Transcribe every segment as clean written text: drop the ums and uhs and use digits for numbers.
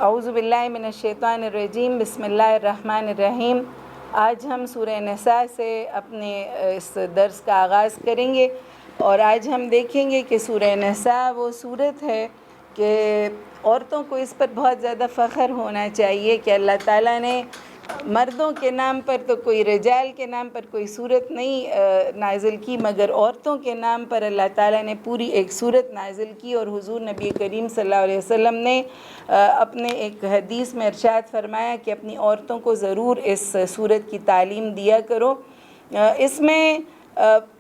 اعوذ باللہ من الشیطان الرجیم، بسم اللہ الرحمن الرحیم۔ آج ہم سورہ نساء سے اپنے اس درس کا آغاز کریں گے، اور آج ہم دیکھیں گے کہ سورہ نساء وہ صورت ہے کہ عورتوں کو اس پر بہت زیادہ فخر ہونا چاہیے کہ اللہ تعالیٰ نے مردوں کے نام پر تو کوئی رجال کے نام پر کوئی صورت نہیں نازل کی، مگر عورتوں کے نام پر اللہ تعالیٰ نے پوری ایک صورت نازل کی۔ اور حضور نبی کریم صلی اللہ علیہ وسلم نے اپنے ایک حدیث میں ارشاد فرمایا کہ اپنی عورتوں کو ضرور اس صورت کی تعلیم دیا کرو۔ اس میں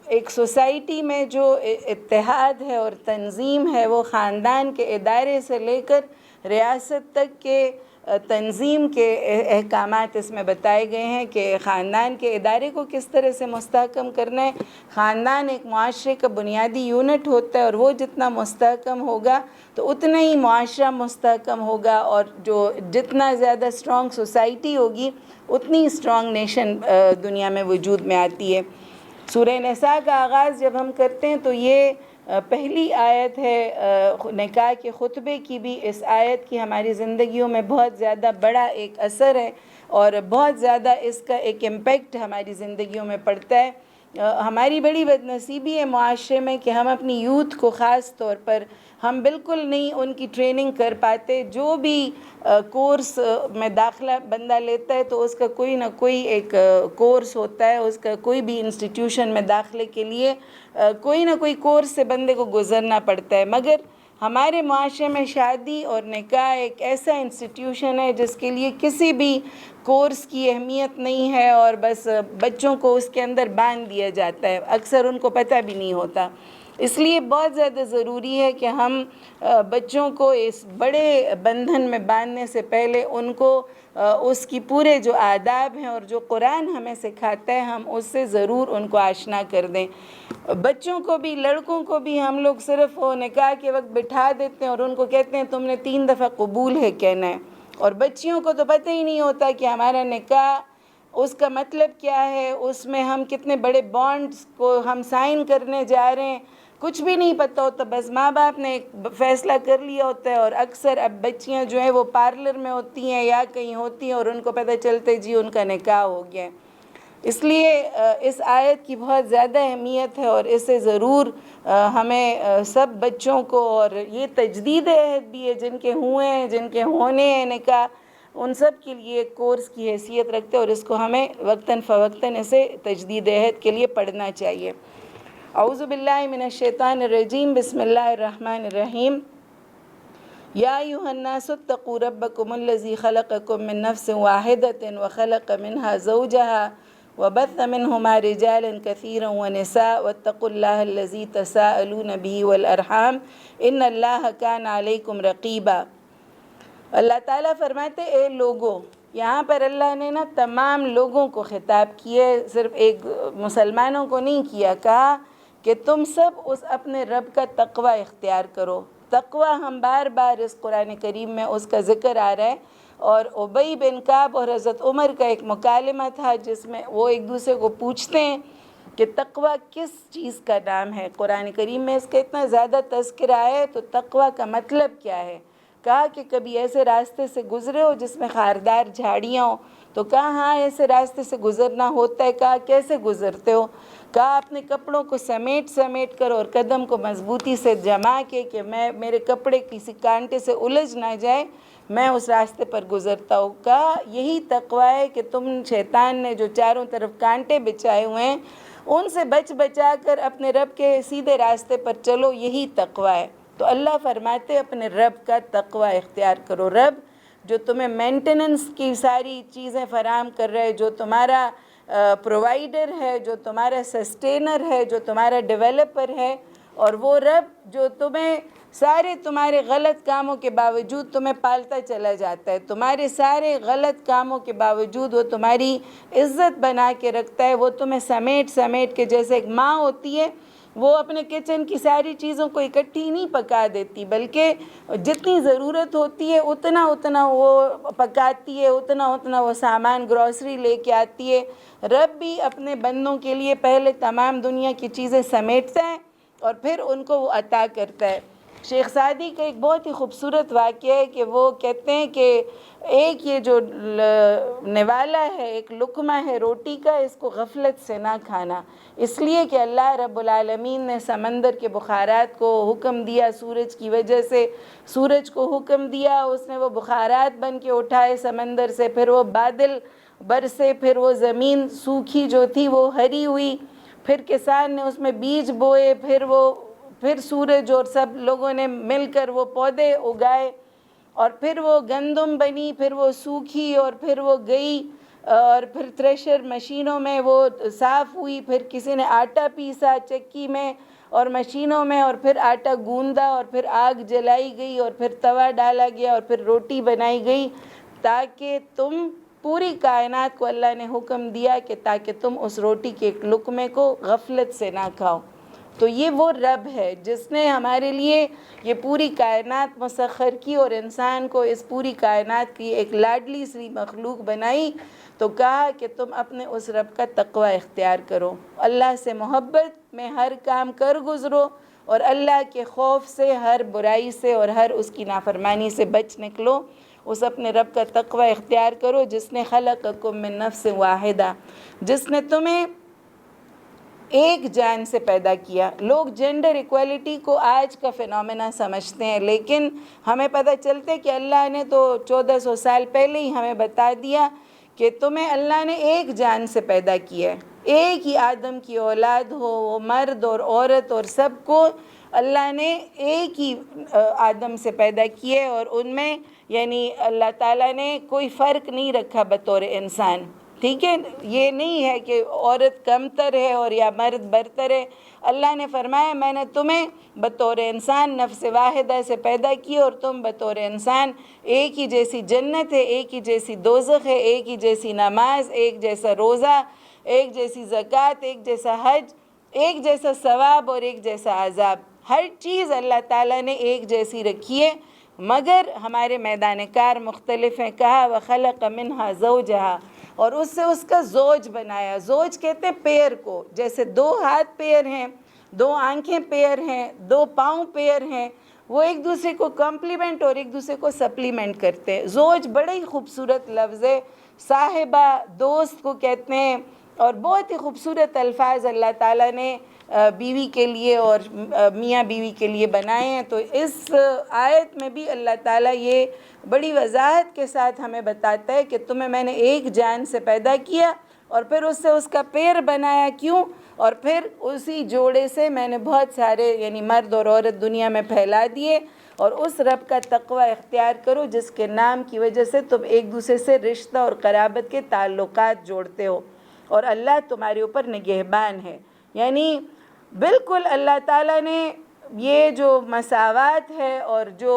ایک سوسائٹی میں جو اتحاد ہے اور تنظیم ہے، وہ خاندان کے ادارے سے لے کر ریاست تک کے تنظیم کے احکامات اس میں بتائے گئے ہیں کہ خاندان کے ادارے کو کس طرح سے مستحکم کرنا ہے۔ خاندان ایک معاشرے کا بنیادی یونٹ ہوتا ہے، اور وہ جتنا مستحکم ہوگا تو اتنا ہی معاشرہ مستحکم ہوگا، اور جتنا زیادہ اسٹرانگ سوسائٹی ہوگی اتنی اسٹرانگ نیشن دنیا میں وجود میں آتی ہے۔ سورہ نساء کا آغاز جب ہم کرتے ہیں تو یہ پہلی آیت ہے نکاح کے خطبے کی بھی۔ اس آیت کی ہماری زندگیوں میں بہت زیادہ بڑا ایک اثر ہے، اور بہت زیادہ اس کا ایک امپیکٹ ہماری زندگیوں میں پڑتا ہے۔ ہماری بڑی بدنصیبی ہے معاشرے میں کہ ہم اپنی یوتھ کو خاص طور پر ہم بالکل نہیں ان کی ٹریننگ کر پاتے۔ جو بھی کورس میں داخلہ بندہ لیتا ہے تو اس کا کوئی نہ کوئی ایک کورس ہوتا ہے، اس کا کوئی بھی انسٹیٹیوشن میں داخلے کے لیے کوئی نہ کوئی کورس سے بندے کو گزرنا پڑتا ہے۔ مگر ہمارے معاشرے میں شادی اور نکاح ایک ایسا انسٹیٹیوشن ہے جس کے لیے کسی بھی کورس کی اہمیت نہیں ہے، اور بس بچوں کو اس کے اندر باندھ دیا جاتا ہے، اکثر ان کو پتہ بھی نہیں ہوتا۔ اس لیے بہت زیادہ ضروری ہے کہ ہم بچوں کو اس بڑے بندھن میں باندھنے سے پہلے ان کو اس کی پورے جو آداب ہیں اور جو قرآن ہمیں سکھاتا ہے ہم اس سے ضرور ان کو آشنا کر دیں۔ بچوں کو بھی، لڑکوں کو بھی ہم لوگ صرف وہ نکاح کے وقت بٹھا دیتے ہیں اور ان کو کہتے ہیں تم نے 3 دفعہ قبول ہے کہنا ہے، اور بچیوں کو تو پتہ ہی نہیں ہوتا کہ ہمارا نکاح اس کا مطلب کیا ہے، اس میں ہم کتنے بڑے بانڈز کو ہم سائن کرنے جا رہے ہیں، کچھ بھی نہیں پتہ ہوتا۔ بس ماں باپ نے ایک فیصلہ کر لیا ہوتا ہے، اور اکثر اب بچیاں جو ہیں وہ پارلر میں ہوتی ہیں یا کہیں ہوتی ہیں اور ان کو پتہ چلتے جی ان کا نکاح ہو گیا ہے۔ اس لیے اس آیت کی بہت زیادہ اہمیت ہے، اور اسے ضرور ہمیں سب بچوں کو، اور یہ تجدید عہد بھی ہے، جن کے ہوئے ہیں جن کے ہونے ہیں نکاح، ان سب کے لیے ایک کورس کی حیثیت رکھتے ہیں، اور اس کو ہمیں وقتاً فوقتاً اسے تجدید عہد کے لیے پڑھنا چاہیے۔ اعوذ باللہ من الشیطان الرجیم، بسم اللہ الرحمن الرحیم۔ یا ایھا الناس اتقوا ربکم الذی خلقکم من نفس واحدۃ وخلق منها زوجها وبث منهما رجالا كثيرا ونساء واتقوا الله الذي تساءلون به والارحام ان اللہ كان علیکم رقیبا۔ اللہ تعالیٰ فرماتے اے لوگوں، یہاں پر اللہ نے نا تمام لوگوں کو خطاب کیے، صرف ایک مسلمانوں کو نہیں کیا۔ کہا کہ تم سب اس اپنے رب کا تقوی اختیار کرو۔ تقوی ہم بار بار اس قرآن کریم میں اس کا ذکر آ رہا ہے، اور ابی بن کعب اور حضرت عمر کا ایک مکالمہ تھا جس میں وہ ایک دوسرے کو پوچھتے ہیں کہ تقوی کس چیز کا نام ہے، قرآن کریم میں اس کا اتنا زیادہ تذکرہ ہے، تو تقوی کا مطلب کیا ہے؟ کہا کہ کبھی ایسے راستے سے گزرے ہو جس میں خاردار جھاڑیاں ہوں؟ تو کہا ہاں ایسے راستے سے گزرنا ہوتا ہے۔ کہا کیسے گزرتے ہو؟ کہا اپنے کپڑوں کو سمیٹ کر اور قدم کو مضبوطی سے جما کے کہ میرے کپڑے کسی کانٹے سے الجھ نہ جائے، میں اس راستے پر گزرتا ہوں۔ کہا یہی تقوی ہے کہ تم شیطان نے جو چاروں طرف کانٹے بچھائے ہوئے ہیں ان سے بچا کر اپنے رب کے سیدھے راستے پر چلو، یہی تقوی ہے۔ تو اللہ فرماتے اپنے رب کا تقوی اختیار کرو۔ رب جو تمہیں مینٹیننس کی ساری چیزیں فراہم کر رہے، جو تمہارا پرووائیڈر ہے، جو تمہارا سسٹینر ہے، جو تمہارا ڈیولپر ہے، اور وہ رب جو تمہیں سارے تمہارے غلط کاموں کے باوجود تمہیں پالتا چلا جاتا ہے، تمہارے سارے غلط کاموں کے باوجود وہ تمہاری عزت بنا کے رکھتا ہے، وہ تمہیں سمیٹ کے، جیسے ایک ماں ہوتی ہے وہ اپنے کچن کی ساری چیزوں کو اکٹھی نہیں پکا دیتی، بلکہ جتنی ضرورت ہوتی ہے اتنا وہ پکاتی ہے، اتنا وہ سامان گروسری لے کے آتی ہے۔ رب بھی اپنے بندوں کے لیے پہلے تمام دنیا کی چیزیں سمیٹتا ہے اور پھر ان کو وہ عطا کرتا ہے۔ شیخ سعدی کا ایک بہت ہی خوبصورت واقعہ ہے کہ وہ کہتے ہیں کہ ایک یہ جو نوالا ہے، ایک لقمہ ہے روٹی کا، اس کو غفلت سے نہ کھانا، اس لیے کہ اللہ رب العالمین نے سمندر کے بخارات کو حکم دیا، سورج کی وجہ سے سورج کو حکم دیا، اس نے وہ بخارات بن کے اٹھائے سمندر سے، پھر وہ بادل برسے، پھر وہ زمین سوکھی جو تھی وہ ہری ہوئی، پھر کسان نے اس میں بیج بوئے، پھر سورج اور سب لوگوں نے مل کر وہ پودے اگائے، اور پھر وہ گندم بنی، پھر وہ سوکھی، اور پھر وہ گئی، اور پھر تھریشر مشینوں میں وہ صاف ہوئی، پھر کسی نے آٹا پیسا چکی میں اور مشینوں میں، اور پھر آٹا گوندا، اور پھر آگ جلائی گئی، اور پھر توا ڈالا گیا، اور پھر روٹی بنائی گئی، تاکہ تم پوری کائنات کو اللہ نے حکم دیا کہ تاکہ تم اس روٹی کے ایک لقمے کو غفلت سے نہ کھاؤ۔ تو یہ وہ رب ہے جس نے ہمارے لیے یہ پوری کائنات مسخر کی، اور انسان کو اس پوری کائنات کی ایک لاڈلی سی مخلوق بنائی، تو کہا کہ تم اپنے اس رب کا تقوی اختیار کرو، اللہ سے محبت میں ہر کام کر گزرو، اور اللہ کے خوف سے، ہر برائی سے اور ہر اس کی نافرمانی سے بچ نکلو، اس اپنے رب کا تقوی اختیار کرو جس نے خلقکم من نفس واحدہ، جس نے تمہیں ایک جان سے پیدا کیا۔ لوگ جینڈر ایکویلٹی کو آج کا فینومینا سمجھتے ہیں، لیکن ہمیں پتہ چلتے کہ اللہ نے تو 1400 سال پہلے ہی ہمیں بتا دیا کہ تمہیں اللہ نے ایک جان سے پیدا کیا ہے، ایک ہی آدم کی اولاد ہو، وہ مرد اور عورت اور سب کو اللہ نے ایک ہی آدم سے پیدا کیے، اور ان میں یعنی اللہ تعالیٰ نے کوئی فرق نہیں رکھا بطور انسان، ٹھیک ہے؟ یہ نہیں ہے کہ عورت کمتر ہے اور یا مرد برتر ہے، اللہ نے فرمایا میں نے تمہیں بطور انسان نفس واحدہ سے پیدا کی، اور تم بطور انسان ایک ہی جیسی جنت ہے، ایک ہی جیسی دوزخ ہے، ایک ہی جیسی نماز، ایک جیسا روزہ، ایک جیسی زکوٰۃ، ایک جیسا حج، ایک جیسا ثواب اور ایک جیسا عذاب، ہر چیز اللہ تعالیٰ نے ایک جیسی رکھی ہے، مگر ہمارے میدان کار مختلف ہیں۔ کہا وَخَلَقَ مِنْهَا زَوْجَهَا، اور اس سے اس کا زوج بنایا۔ زوج کہتے ہیں پیر کو، جیسے دو ہاتھ پیر ہیں، دو آنکھیں پیر ہیں، دو پاؤں پیر ہیں، وہ ایک دوسرے کو کمپلیمنٹ اور ایک دوسرے کو سپلیمنٹ کرتے ہیں۔ زوج بڑا ہی خوبصورت لفظ ہے، صاحبہ، دوست کو کہتے ہیں، اور بہت ہی خوبصورت الفاظ اللہ تعالیٰ نے بیوی کے لیے اور میاں بیوی کے لیے بنائے ہیں۔ تو اس آیت میں بھی اللہ تعالیٰ یہ بڑی وضاحت کے ساتھ ہمیں بتاتا ہے کہ تمہیں میں نے ایک جان سے پیدا کیا، اور پھر اس سے اس کا پیر بنایا، کیوں؟ اور پھر اسی جوڑے سے میں نے بہت سارے یعنی مرد اور عورت دنیا میں پھیلا دیے، اور اس رب کا تقوی اختیار کرو جس کے نام کی وجہ سے تم ایک دوسرے سے رشتہ اور قرابت کے تعلقات جوڑتے ہو، اور اللہ تمہارے اوپر نگہبان ہے۔ یعنی بالکل اللہ تعالیٰ نے یہ جو مساوات ہے اور جو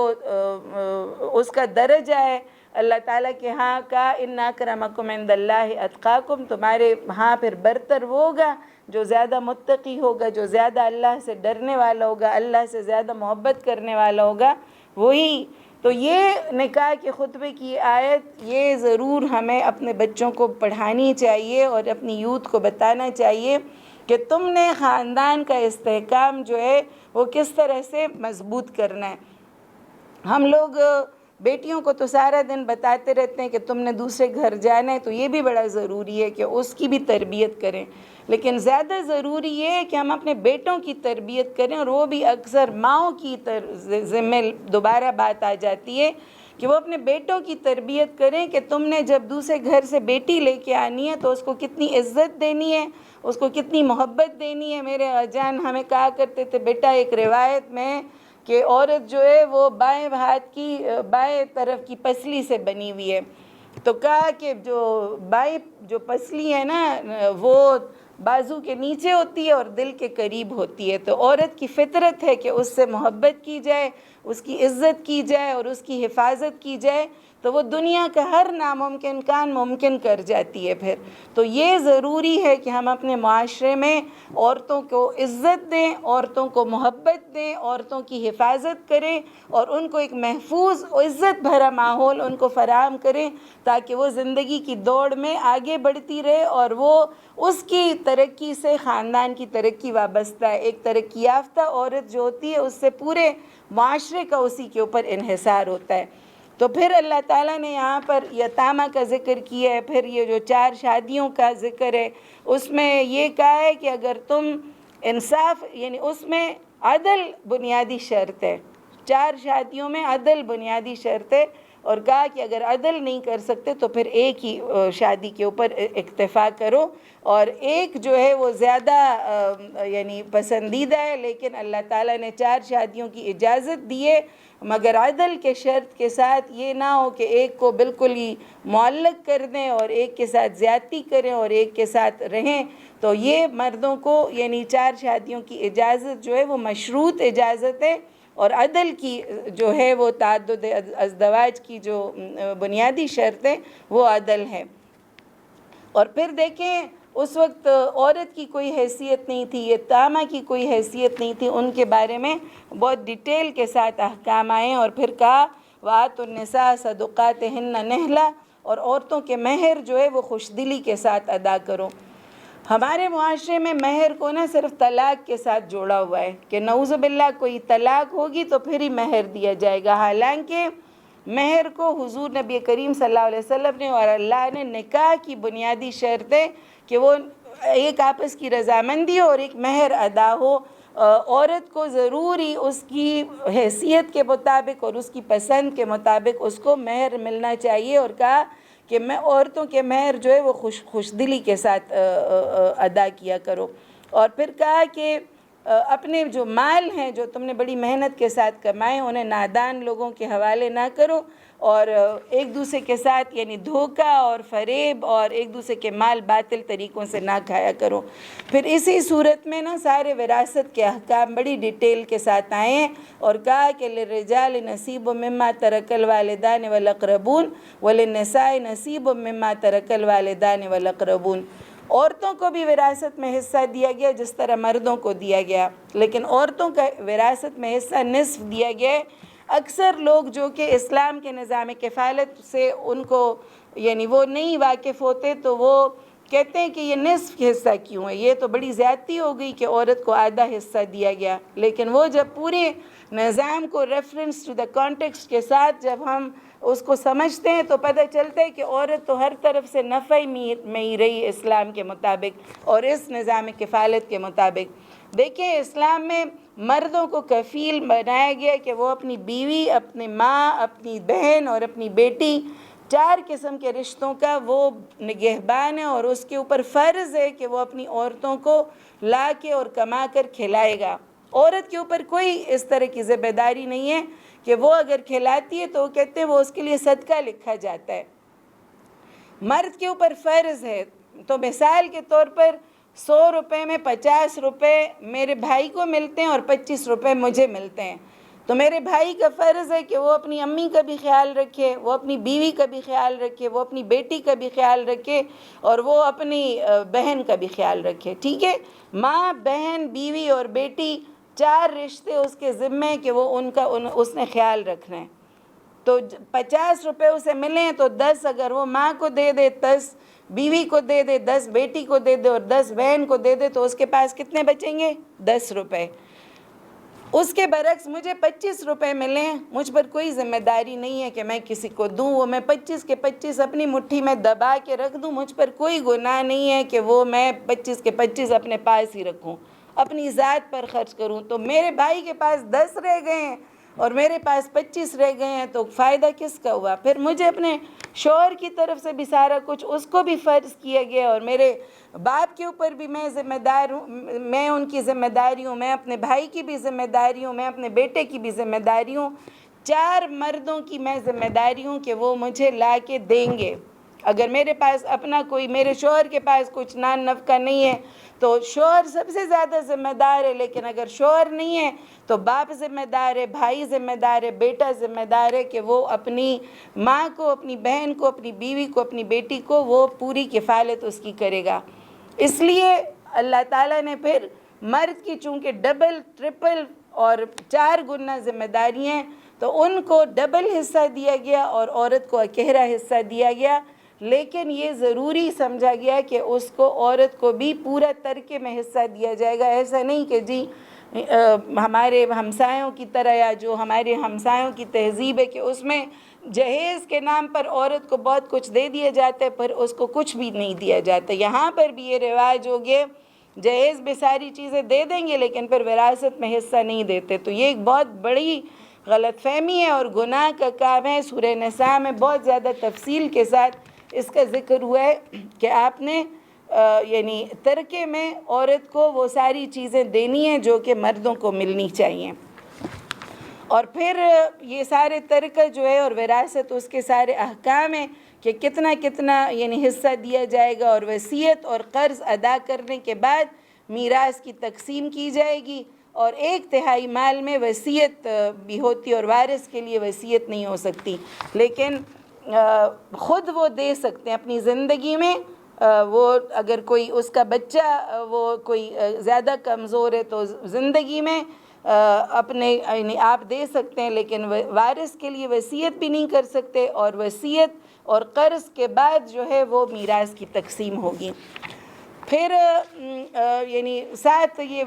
اس کا درجہ ہے اللہ تعالیٰ کے ہاں کا، ان اکرمکم عند اللہ اتقاکم، تمہارے ہاں پھر برتر وہ ہوگا جو زیادہ متقی ہوگا، جو زیادہ اللہ سے ڈرنے والا ہوگا، اللہ سے زیادہ محبت کرنے والا ہوگا، وہی۔ تو یہ نکاح کے خطبے کی آیت یہ ضرور ہمیں اپنے بچوں کو پڑھانی چاہیے اور اپنی یوتھ کو بتانا چاہیے کہ تم نے خاندان کا استحکام جو ہے وہ کس طرح سے مضبوط کرنا ہے۔ ہم لوگ بیٹیوں کو تو سارا دن بتاتے رہتے ہیں کہ تم نے دوسرے گھر جانا ہے، تو یہ بھی بڑا ضروری ہے کہ اس کی بھی تربیت کریں، لیکن زیادہ ضروری یہ ہے کہ ہم اپنے بیٹوں کی تربیت کریں، اور وہ بھی اکثر ماؤں کی ذمہ دوبارہ بات آ جاتی ہے کہ وہ اپنے بیٹوں کی تربیت کریں کہ تم نے جب دوسرے گھر سے بیٹی لے کے آنی ہے تو اس کو کتنی عزت دینی ہے، اس کو کتنی محبت دینی ہے۔ میرے جان ہمیں کہا کرتے تھے بیٹا ایک روایت میں کہ عورت جو ہے وہ بائیں ہاتھ کی بائیں طرف کی پسلی سے بنی ہوئی ہے، تو کہا کہ جو بائیں جو پسلی ہے نا وہ بازو کے نیچے ہوتی ہے اور دل کے قریب ہوتی ہے، تو عورت کی فطرت ہے کہ اس سے محبت کی جائے، اس کی عزت کی جائے اور اس کی حفاظت کی جائے تو وہ دنیا کا ہر ناممکن کام ممکن کر جاتی ہے پھر۔ تو یہ ضروری ہے کہ ہم اپنے معاشرے میں عورتوں کو عزت دیں، عورتوں کو محبت دیں، عورتوں کی حفاظت کریں اور ان کو ایک محفوظ عزت بھرا ماحول ان کو فراہم کریں تاکہ وہ زندگی کی دوڑ میں آگے بڑھتی رہے اور وہ اس کی ترقی سے خاندان کی ترقی وابستہ ہے۔ ایک ترقی یافتہ عورت جو ہوتی ہے اس سے پورے معاشرے کا اسی کے اوپر انحصار ہوتا ہے۔ تو پھر اللہ تعالیٰ نے یہاں پر یتامہ کا ذکر کیا ہے، پھر یہ جو 4 شادیوں کا ذکر ہے اس میں یہ کہا ہے کہ اگر تم انصاف، یعنی اس میں عدل بنیادی شرط ہے، 4 شادیوں میں عدل بنیادی شرط ہے، اور کہا کہ اگر عدل نہیں کر سکتے تو پھر ایک ہی شادی کے اوپر اکتفا کرو، اور ایک جو ہے وہ زیادہ یعنی پسندیدہ ہے، لیکن اللہ تعالیٰ نے 4 شادیوں کی اجازت دی ہے، مگر عدل کے شرط کے ساتھ یہ نہ ہو کہ ایک کو بالکل ہی معلق کر دیں اور ایک کے ساتھ زیادتی کریں اور ایک کے ساتھ رہیں۔ تو یہ مردوں کو یعنی 4 شادیوں کی اجازت جو ہے وہ مشروط اجازت ہے، اور عدل کی جو ہے وہ تعدد ازدواج کی جو بنیادی شرط ہے وہ عدل ہے۔ اور پھر دیکھیں اس وقت عورت کی کوئی حیثیت نہیں تھی، یتامہ کی کوئی حیثیت نہیں تھی، ان کے بارے میں بہت ڈیٹیل کے ساتھ احکام آئے، اور پھر کہا وَآتُوا النِّسَاءَ صَدُقَاتِهِنَّ نِحْلَةً، اور عورتوں کے مہر جو ہے وہ خوش دلی کے ساتھ ادا کرو۔ ہمارے معاشرے میں مہر کو نہ صرف طلاق کے ساتھ جوڑا ہوا ہے کہ نعوذ باللہ کوئی طلاق ہوگی تو پھر ہی مہر دیا جائے گا، حالانکہ مہر کو حضور نبی کریم صلی اللہ علیہ وسلم نے اور اللہ نے نکاح کی بنیادی شرط ہے کہ وہ ایک آپس کی رضامندی اور ایک مہر ادا ہو۔ عورت کو ضروری اس کی حیثیت کے مطابق اور اس کی پسند کے مطابق اس کو مہر ملنا چاہیے، اور کہا کہ میں عورتوں کے مہر جو ہے وہ خوش دلی کے ساتھ ادا کیا کرو، اور پھر کہا کہ اپنے جو مال ہیں جو تم نے بڑی محنت کے ساتھ کمائے انہیں نادان لوگوں کے حوالے نہ کرو، اور ایک دوسرے کے ساتھ یعنی دھوکہ اور فریب اور ایک دوسرے کے مال باطل طریقوں سے نہ کھایا کرو۔ پھر اسی صورت میں نا سارے وراثت کے احکام بڑی ڈیٹیل کے ساتھ آئے ہیں، اور کہا کہ للرجال نصیب مما ترک الوالدان والاقربون وللنساء نصیب مما ترک الوالدان والاقربون۔ عورتوں کو بھی وراثت میں حصہ دیا گیا جس طرح مردوں کو دیا گیا، لیکن عورتوں کا وراثت میں حصہ نصف دیا گیا ہے۔ اکثر لوگ جو کہ اسلام کے نظام کفالت سے ان کو یعنی وہ نہیں واقف ہوتے تو وہ کہتے ہیں کہ یہ نصف حصہ کیوں ہے، یہ تو بڑی زیادتی ہو گئی کہ عورت کو آدھا حصہ دیا گیا، لیکن وہ جب پورے نظام کو ریفرنس ٹو دا کانٹیکسٹ کے ساتھ جب ہم اس کو سمجھتے ہیں تو پتہ چلتا ہے کہ عورت تو ہر طرف سے نفع میں ہی رہی اسلام کے مطابق اور اس نظام کفالت کے مطابق۔ دیکھیں اسلام میں مردوں کو کفیل بنایا گیا کہ وہ اپنی بیوی، اپنی ماں، اپنی بہن اور اپنی بیٹی، 4 قسم کے رشتوں کا وہ نگہبان ہے، اور اس کے اوپر فرض ہے کہ وہ اپنی عورتوں کو لا کے اور کما کر کھلائے گا۔ عورت کے اوپر کوئی اس طرح کی ذمہ داری نہیں ہے کہ وہ اگر کھلاتی ہے تو وہ کہتے ہیں وہ اس کے لیے صدقہ لکھا جاتا ہے۔ مرد کے اوپر فرض ہے، تو مثال کے طور پر 100 روپے میں 50 روپے میرے بھائی کو ملتے ہیں اور 25 روپے مجھے ملتے ہیں، تو میرے بھائی کا فرض ہے کہ وہ اپنی امی کا بھی خیال رکھے، وہ اپنی بیوی کا بھی خیال رکھے، وہ اپنی بیٹی کا بھی خیال رکھے، اور وہ اپنی بہن کا بھی خیال رکھے، ٹھیک ہے۔ ماں، بہن، بیوی اور بیٹی 4 رشتے اس کے ذمے ہیں کہ وہ اس نے خیال رکھنا ہے۔ تو 50 روپے اسے ملیں تو 10 اگر وہ ماں کو دے دے، 10 بیوی کو دے دے، 10 بیٹی کو دے دے اور 10 بہن کو دے دے، تو اس کے پاس کتنے بچیں گے؟ 10 روپے۔ اس کے برعکس مجھے 25 روپے ملیں، مجھ پر کوئی ذمہ داری نہیں ہے کہ میں کسی کو دوں، وہ میں 25 کے 25 اپنی مٹھی میں دبا کے رکھ دوں، مجھ پر کوئی گناہ نہیں ہے کہ وہ میں 25 کے 25 اپنے پاس ہی رکھوں، اپنی ذات پر خرچ کروں۔ تو میرے بھائی کے پاس 10 رہ گئے ہیں اور میرے پاس 25 رہ گئے ہیں، تو فائدہ کس کا ہوا؟ پھر مجھے اپنے شوہر کی طرف سے بھی سارا کچھ اس کو بھی فرض کیا گیا، اور میرے باپ کے اوپر بھی میں ذمہ دار ہوں، میں ان کی ذمہ داری ہوں، میں اپنے بھائی کی بھی ذمہ داری ہوں، میں اپنے بیٹے کی بھی ذمہ داری ہوں، 4 مردوں کی میں ذمہ داری ہوں کہ وہ مجھے لا کے دیں گے۔ اگر میرے پاس اپنا کوئی، میرے شوہر کے پاس کچھ نان نفقہ نہیں ہے تو شوہر سب سے زیادہ ذمہ دار ہے، لیکن اگر شوہر نہیں ہے تو باپ ذمہ دار ہے، بھائی ذمہ دار ہے، بیٹا ذمہ دار ہے کہ وہ اپنی ماں کو، اپنی بہن کو، اپنی بیوی کو، اپنی بیٹی کو وہ پوری کفالت اس کی کرے گا۔ اس لیے اللہ تعالیٰ نے پھر مرد کی چونکہ ڈبل، ٹرپل اور 4 گنا ذمہ داری ہیں تو ان کو ڈبل حصہ دیا گیا اور عورت کو اکیرا حصہ دیا گیا، لیکن یہ ضروری سمجھا گیا کہ اس کو، عورت کو بھی پورا ترکے میں حصہ دیا جائے گا۔ ایسا نہیں کہ جی ہمارے ہمسایوں کی طرح یا جو ہمارے ہمسایوں کی تہذیب ہے کہ اس میں جہیز کے نام پر عورت کو بہت کچھ دے دیا جاتا ہے پر اس کو کچھ بھی نہیں دیا جاتا۔ یہاں پر بھی یہ رواج ہو گیا، جہیز بھی ساری چیزیں دے دیں گے لیکن پھر وراثت میں حصہ نہیں دیتے، تو یہ ایک بہت بڑی غلط فہمی ہے اور گناہ کا کام ہے۔ سورہ نساء میں بہت زیادہ تفصیل کے ساتھ اس کا ذکر ہوا ہے کہ آپ نے یعنی ترکے میں عورت کو وہ ساری چیزیں دینی ہیں جو کہ مردوں کو ملنی چاہیے، اور پھر یہ سارے ترکہ جو ہے اور وراثت اس کے سارے احکام ہیں کہ کتنا کتنا یعنی حصہ دیا جائے گا، اور وصیت اور قرض ادا کرنے کے بعد میراث کی تقسیم کی جائے گی، اور 1/3 مال میں وصیت بھی ہوتی اور وارث کے لیے وصیت نہیں ہو سکتی، لیکن خود وہ دے سکتے ہیں اپنی زندگی میں۔ وہ اگر کوئی اس کا بچہ وہ کوئی زیادہ کمزور ہے تو زندگی میں اپنے یعنی آپ دے سکتے ہیں، لیکن وارث کے لیے وصیت بھی نہیں کر سکتے، اور وصیت اور قرض کے بعد جو ہے وہ میراث کی تقسیم ہوگی۔ پھر یعنی ساتھ یہ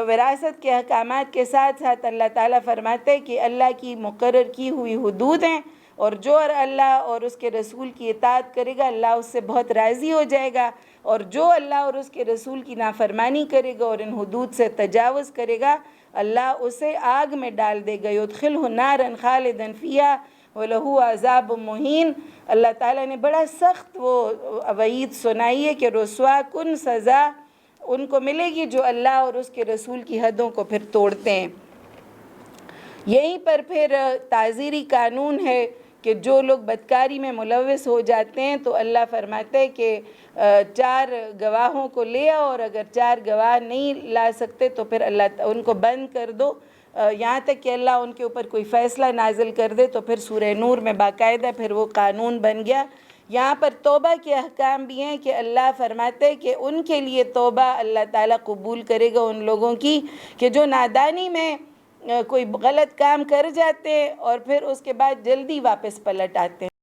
وراثت کے احکامات کے ساتھ ساتھ اللہ تعالیٰ فرماتے ہیں کہ اللہ کی مقرر کی ہوئی حدود ہیں، اور جو اللہ اور اس کے رسول کی اطاعت کرے گا اللہ اس سے بہت راضی ہو جائے گا، اور جو اللہ اور اس کے رسول کی نافرمانی کرے گا اور ان حدود سے تجاوز کرے گا اللہ اسے آگ میں ڈال دے گا، یدخلہ نارا خالدا فیہا وَلَهُ عَذَابٌ مُہین۔ اللہ تعالیٰ نے بڑا سخت وہ وعید سنائی ہے کہ رسوا کن سزا ان کو ملے گی جو اللہ اور اس کے رسول کی حدوں کو پھر توڑتے ہیں۔ یہیں پر پھر تعزیری قانون ہے کہ جو لوگ بدکاری میں ملوث ہو جاتے ہیں تو اللہ فرماتے ہیں کہ 4 گواہوں کو لے آؤ، اور اگر 4 گواہ نہیں لا سکتے تو پھر اللہ ان کو بند کر دو، یہاں تک کہ اللہ ان کے اوپر کوئی فیصلہ نازل کر دے، تو پھر سورہ نور میں باقاعدہ پھر وہ قانون بن گیا۔ یہاں پر توبہ کے احکام بھی ہیں کہ اللہ فرماتے ہیں کہ ان کے لیے توبہ اللہ تعالیٰ قبول کرے گا ان لوگوں کی کہ جو نادانی میں کوئی غلط کام کر جاتے ہیں اور پھر اس کے بعد جلدی واپس پلٹ آتے ہیں۔